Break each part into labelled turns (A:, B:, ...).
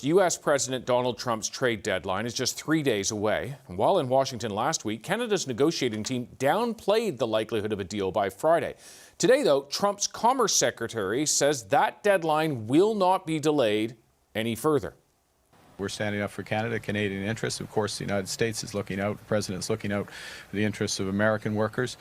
A: U.S. President Donald Trump's trade deadline is just 3 days away. And while in Washington last week, Canada's negotiating team downplayed the likelihood of a deal by Friday. Today, though, Trump's Commerce Secretary says that deadline will not be delayed any further.
B: We're standing up for Canada, Canadian interests. Of course, the United States is looking out, the President's looking out for the interests of American workers.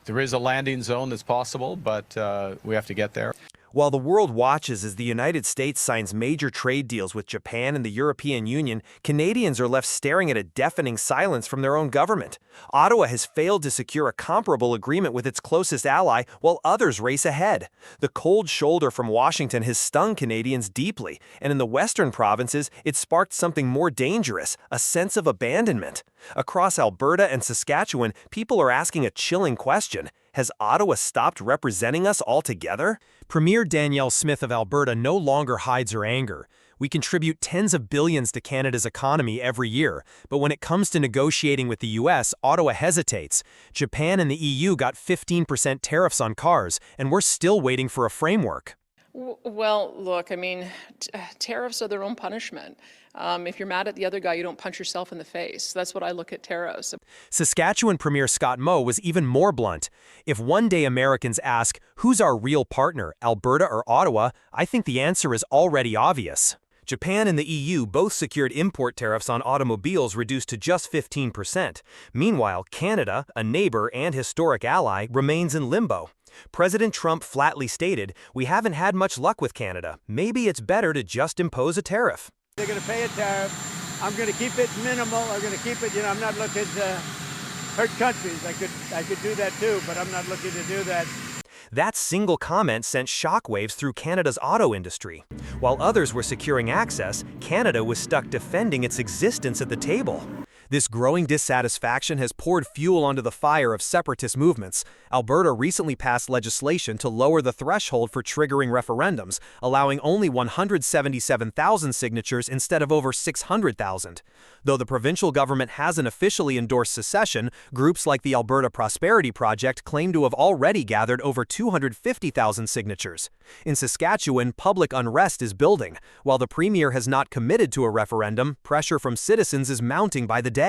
B: There is a landing zone that's possible, but we have to get there.
C: While the world watches as the United States signs major trade deals with Japan and the European Union, Canadians are left staring at a deafening silence from their own government. Ottawa has failed to secure a comparable agreement with its closest ally, while others race ahead. The cold shoulder from Washington has stung Canadians deeply, and in the western provinces, it sparked something more dangerous, a sense of abandonment. Across Alberta and Saskatchewan, people are asking a chilling question. Has Ottawa stopped representing us altogether? Premier Danielle Smith of Alberta no longer hides her anger. We contribute tens of billions to Canada's economy every year, but when it comes to negotiating with the U.S., Ottawa hesitates. Japan and the EU got 15% tariffs on cars, and we're still waiting for a framework.
D: Well, look, I mean, tariffs are their own punishment. If you're mad at the other guy, you don't punch yourself in the face. That's what I look at tariffs.
C: Saskatchewan Premier Scott Moe was even more blunt. If one day Americans ask, who's our real partner, Alberta or Ottawa, I think the answer is already obvious. Japan and the EU both secured import tariffs on automobiles reduced to just 15%. Meanwhile, Canada, a neighbor and historic ally, remains in limbo. President Trump flatly stated, "We haven't had much luck with Canada. Maybe it's better to just impose a tariff."
E: They're going to pay a tariff. I'm going to keep it minimal. I'm going to keep it, I'm not looking to hurt countries. I could do that too, but I'm not looking to do that.
C: That single comment sent shockwaves through Canada's auto industry. While others were securing access, Canada was stuck defending its existence at the table. This growing dissatisfaction has poured fuel onto the fire of separatist movements. Alberta recently passed legislation to lower the threshold for triggering referendums, allowing only 177,000 signatures instead of over 600,000. Though the provincial government hasn't officially endorsed secession, groups like the Alberta Prosperity Project claim to have already gathered over 250,000 signatures. In Saskatchewan, public unrest is building. While the premier has not committed to a referendum, pressure from citizens is mounting by the day.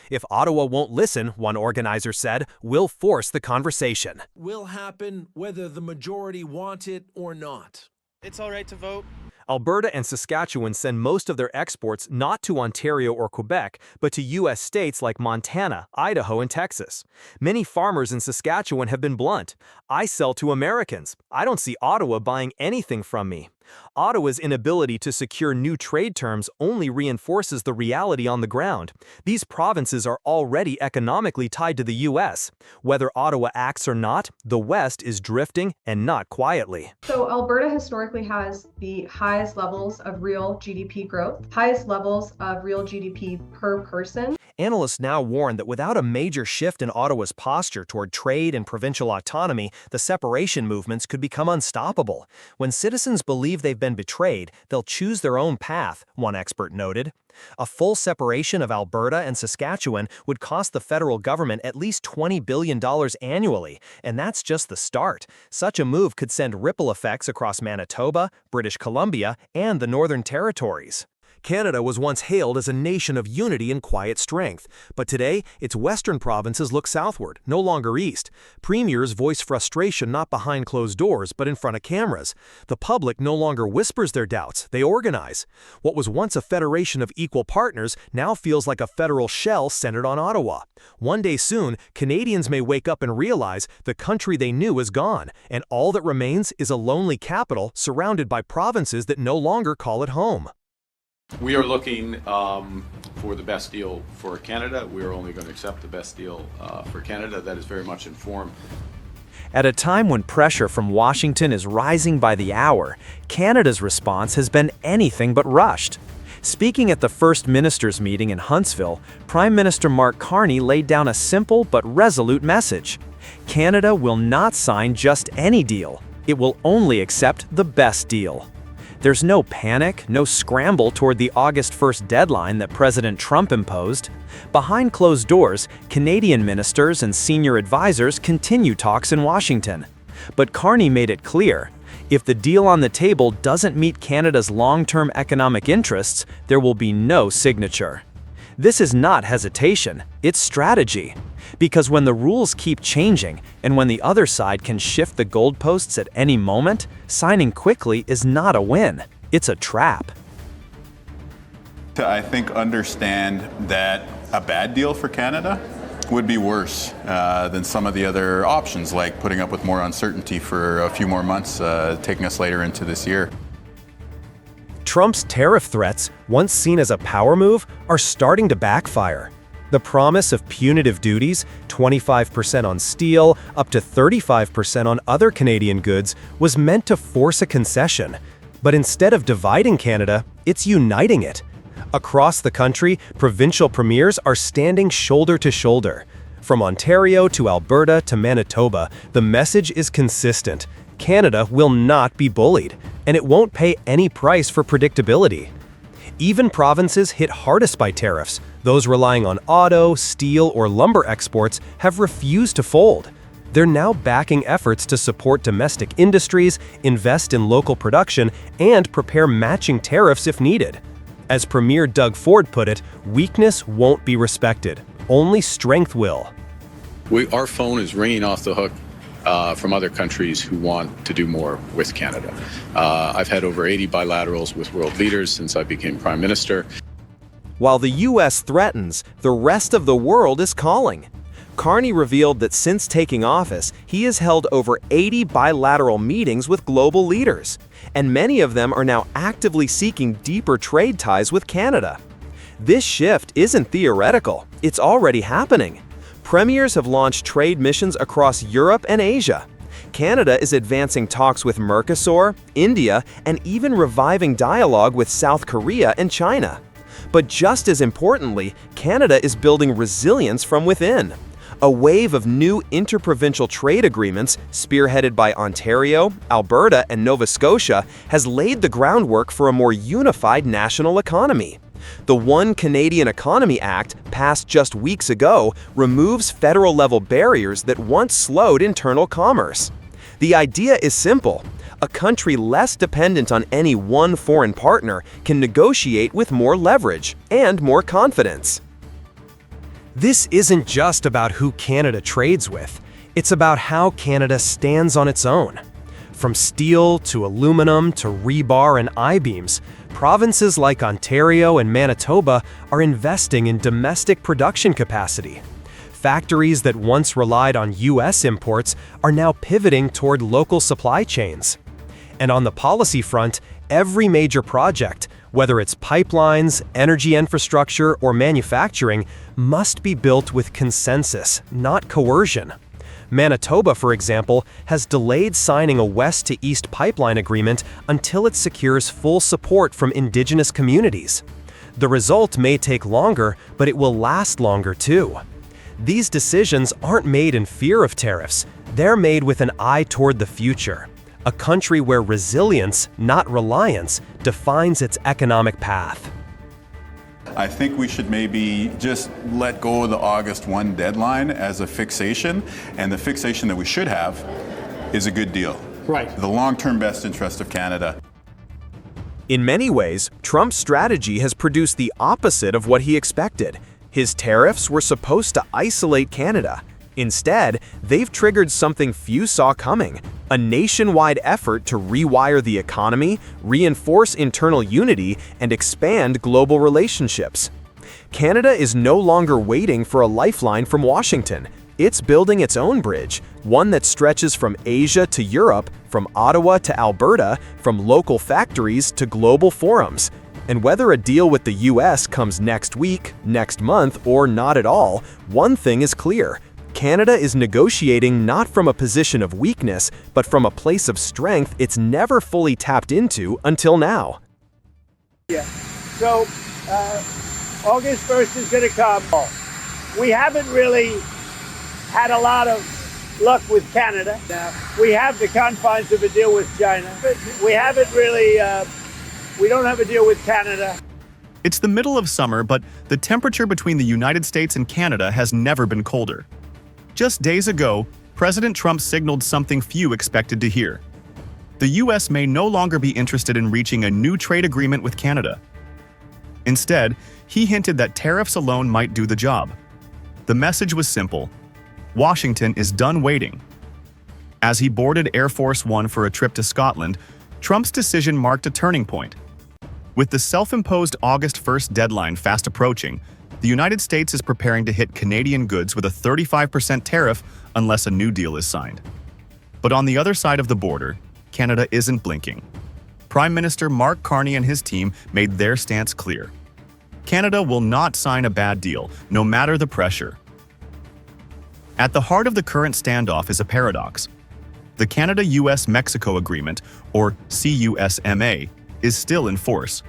C: If Ottawa won't listen, one organizer said, we'll force the conversation.
F: Will happen whether the majority want it or not.
G: It's all right to vote.
C: Alberta and Saskatchewan send most of their exports not to Ontario or Quebec, but to U.S. states like Montana, Idaho, and Texas. Many farmers in Saskatchewan have been blunt. I sell to Americans. I don't see Ottawa buying anything from me. Ottawa's inability to secure new trade terms only reinforces the reality on the ground. These provinces are already economically tied to the U.S. Whether Ottawa acts or not, the West is drifting, and not quietly.
H: So Alberta historically has the highest levels of real GDP growth, highest levels of real GDP per person.
C: Analysts now warn that without a major shift in Ottawa's posture toward trade and provincial autonomy, the separation movements could become unstoppable. When citizens believe they've been betrayed, they'll choose their own path, one expert noted. A full separation of Alberta and Saskatchewan would cost the federal government at least $20 billion annually, and that's just the start. Such a move could send ripple effects across Manitoba, British Columbia, and the Northern Territories. Canada was once hailed as a nation of unity and quiet strength, but today, its western provinces look southward, no longer east. Premiers voice frustration not behind closed doors, but in front of cameras. The public no longer whispers their doubts, they organize. What was once a federation of equal partners now feels like a federal shell centered on Ottawa. One day soon, Canadians may wake up and realize the country they knew is gone, and all that remains is a lonely capital surrounded by provinces that no longer call it home.
B: We are looking for the best deal for Canada. We are only going to accept the best deal for Canada. That is very much informed.
C: At a time when pressure from Washington is rising by the hour, Canada's response has been anything but rushed. Speaking at the First Minister's meeting in Huntsville, Prime Minister Mark Carney laid down a simple but resolute message. Canada will not sign just any deal. It will only accept the best deal. There's no panic, no scramble toward the August 1st deadline that President Trump imposed. Behind closed doors, Canadian ministers and senior advisors continue talks in Washington. But Carney made it clear, If the deal on the table doesn't meet Canada's long-term economic interests, there will be no signature. This is not hesitation, it's strategy. Because when the rules keep changing, and when the other side can shift the goalposts at any moment, signing quickly is not a win, it's a trap.
G: I think understand that a bad deal for Canada would be worse than some of the other options, like putting up with more uncertainty for a few more months, taking us later into this year.
C: Trump's tariff threats, once seen as a power move, are starting to backfire. The promise of punitive duties, 25% on steel, up to 35% on other Canadian goods, was meant to force a concession. But instead of dividing Canada, it's uniting it. Across the country, provincial premiers are standing shoulder to shoulder. From Ontario to Alberta to Manitoba, the message is consistent. Canada will not be bullied, and it won't pay any price for predictability. Even provinces hit hardest by tariffs, those relying on auto, steel, or lumber exports, have refused to fold. They're now backing efforts to support domestic industries, invest in local production, and prepare matching tariffs if needed. As Premier Doug Ford put it, weakness won't be respected. Only strength will.
B: Our phone is ringing off the hook from other countries who want to do more with Canada. I've had over 80 bilaterals with world leaders since I became Prime Minister.
C: While the U.S. threatens, the rest of the world is calling. Carney revealed that since taking office, he has held over 80 bilateral meetings with global leaders, and many of them are now actively seeking deeper trade ties with Canada. This shift isn't theoretical, it's already happening. Premiers have launched trade missions across Europe and Asia. Canada is advancing talks with Mercosur, India, and even reviving dialogue with South Korea and China. But just as importantly, Canada is building resilience from within. A wave of new interprovincial trade agreements, spearheaded by Ontario, Alberta, and Nova Scotia, has laid the groundwork for a more unified national economy. The One Canadian Economy Act, passed just weeks ago, removes federal-level barriers that once slowed internal commerce. The idea is simple. A country less dependent on any one foreign partner can negotiate with more leverage and more confidence. This isn't just about who Canada trades with. It's about how Canada stands on its own. From steel to aluminum to rebar and I-beams, provinces like Ontario and Manitoba are investing in domestic production capacity. Factories that once relied on U.S. imports are now pivoting toward local supply chains. And on the policy front, every major project, whether it's pipelines, energy infrastructure, or manufacturing, must be built with consensus, not coercion. Manitoba, for example, has delayed signing a west-to-east pipeline agreement until it secures full support from Indigenous communities. The result may take longer, but it will last longer too. These decisions aren't made in fear of tariffs. They're made with an eye toward the future. A country where resilience, not reliance, defines its economic path.
G: I think we should maybe just let go of the August 1 deadline as a fixation, and the fixation that we should have is a good deal.
I: Right.
G: The long-term best interest of Canada.
C: In many ways, Trump's strategy has produced the opposite of what he expected. His tariffs were supposed to isolate Canada. Instead, they've triggered something few saw coming: a nationwide effort to rewire the economy, reinforce internal unity, and expand global relationships. Canada is no longer waiting for a lifeline from Washington. It's building its own bridge, one that stretches from Asia to Europe, from Ottawa to Alberta, from local factories to global forums. And whether a deal with the US comes next week, next month, or not at all, one thing is clear: Canada is negotiating not from a position of weakness, but from a place of strength it's never fully tapped into until now.
E: Yeah. So, August 1st is going to come. We haven't really had a lot of luck with Canada. We have the confines of a deal with China. But we haven't really, we don't have a deal with Canada.
I: It's the middle of summer, but the temperature between the United States and Canada has never been colder. Just days ago, President Trump signaled something few expected to hear. the US may no longer be interested in reaching a new trade agreement with Canada. Instead, he hinted that tariffs alone might do the job. The message was simple: Washington is done waiting. As he boarded Air Force One for a trip to Scotland, Trump's decision marked a turning point. With the self-imposed August 1st deadline fast approaching, the United States is preparing to hit Canadian goods with a 35% tariff unless a new deal is signed. But on the other side of the border, Canada isn't blinking. Prime Minister Mark Carney and his team made their stance clear. Canada will not sign a bad deal, no matter the pressure. At the heart of the current standoff is a paradox. The Canada-US-Mexico Agreement, or CUSMA, is still in force.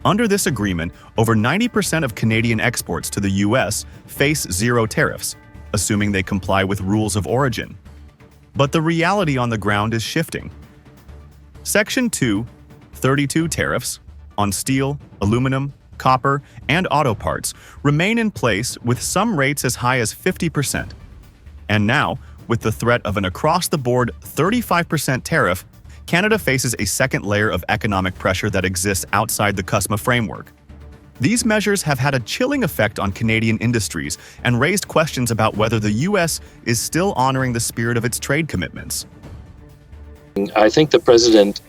I: Under this agreement, over 90% of Canadian exports to the US face zero tariffs, assuming they comply with rules of origin. But the reality on the ground is shifting. Section 232 tariffs on steel, aluminum, copper, and auto parts remain in place, with some rates as high as 50%. And now, with the threat of an across-the-board 35% tariff, Canada faces a second layer of economic pressure that exists outside the CUSMA framework. These measures have had a chilling effect on Canadian industries and raised questions about whether the U.S. is still honoring the spirit of its trade commitments.
J: I think the president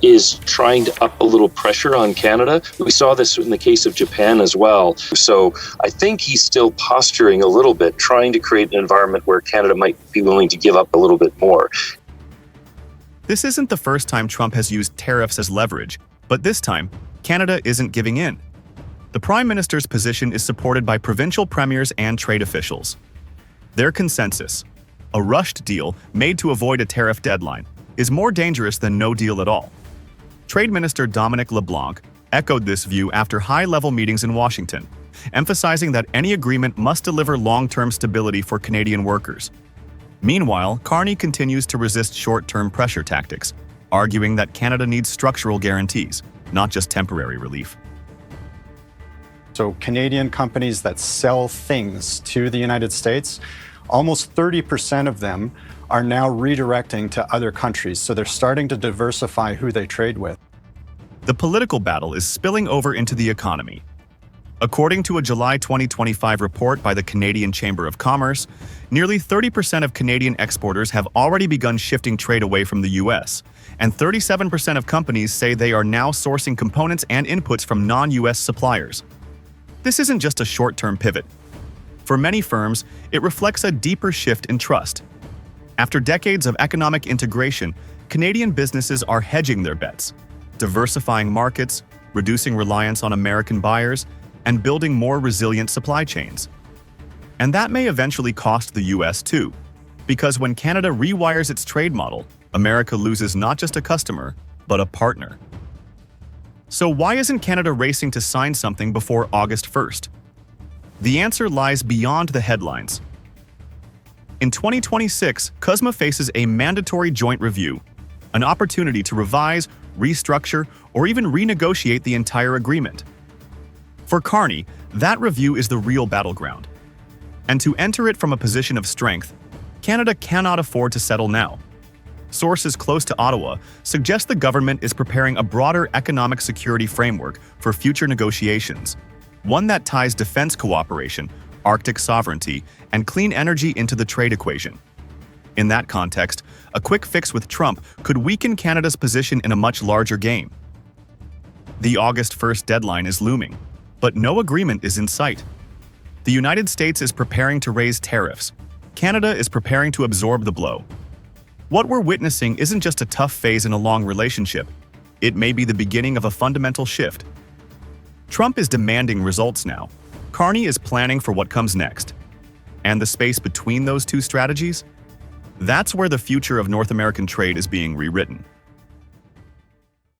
J: is trying to up a little pressure on Canada. We saw this in the case of Japan as well. So I think he's still posturing a little bit, trying to create an environment where Canada might be willing to give up a little bit more.
I: This isn't the first time Trump has used tariffs as leverage, but this time, Canada isn't giving in. The Prime Minister's position is supported by provincial premiers and trade officials. Their consensus, a rushed deal made to avoid a tariff deadline, is more dangerous than no deal at all. Trade Minister Dominic LeBlanc echoed this view after high-level meetings in Washington, emphasizing that any agreement must deliver long-term stability for Canadian workers. Meanwhile, Carney continues to resist short-term pressure tactics, arguing that Canada needs structural guarantees, not just temporary relief.
K: So Canadian companies that sell things to the United States, almost 30% of them are now redirecting to other countries. So they're starting to diversify who they trade with.
I: The political battle is spilling over into the economy. According to a July 2025 report by the Canadian Chamber of Commerce, nearly 30% of Canadian exporters have already begun shifting trade away from the US, and 37% of companies say they are now sourcing components and inputs from non-US suppliers. This isn't just a short-term pivot. For many firms, it reflects a deeper shift in trust. After decades of economic integration, Canadian businesses are hedging their bets, diversifying markets, reducing reliance on American buyers, and building more resilient supply chains. And that may eventually cost the US too, because when Canada rewires its trade model, America loses not just a customer, but a partner. So why isn't Canada racing to sign something before August 1st? The answer lies beyond the headlines. In 2026, CUSMA faces a mandatory joint review, an opportunity to revise, restructure, or even renegotiate the entire agreement. For Carney, that review is the real battleground. And to enter it from a position of strength, Canada cannot afford to settle now. Sources close to Ottawa suggest the government is preparing a broader economic security framework for future negotiations, one that ties defense cooperation, Arctic sovereignty, and clean energy into the trade equation. In that context, a quick fix with Trump could weaken Canada's position in a much larger game. The August 1st deadline is looming, but no agreement is in sight. The United States is preparing to raise tariffs. Canada is preparing to absorb the blow. What we're witnessing isn't just a tough phase in a long relationship. It may be the beginning of a fundamental shift. Trump is demanding results now. Carney is planning for what comes next. And the space between those two strategies? That's where the future of North American trade is being rewritten.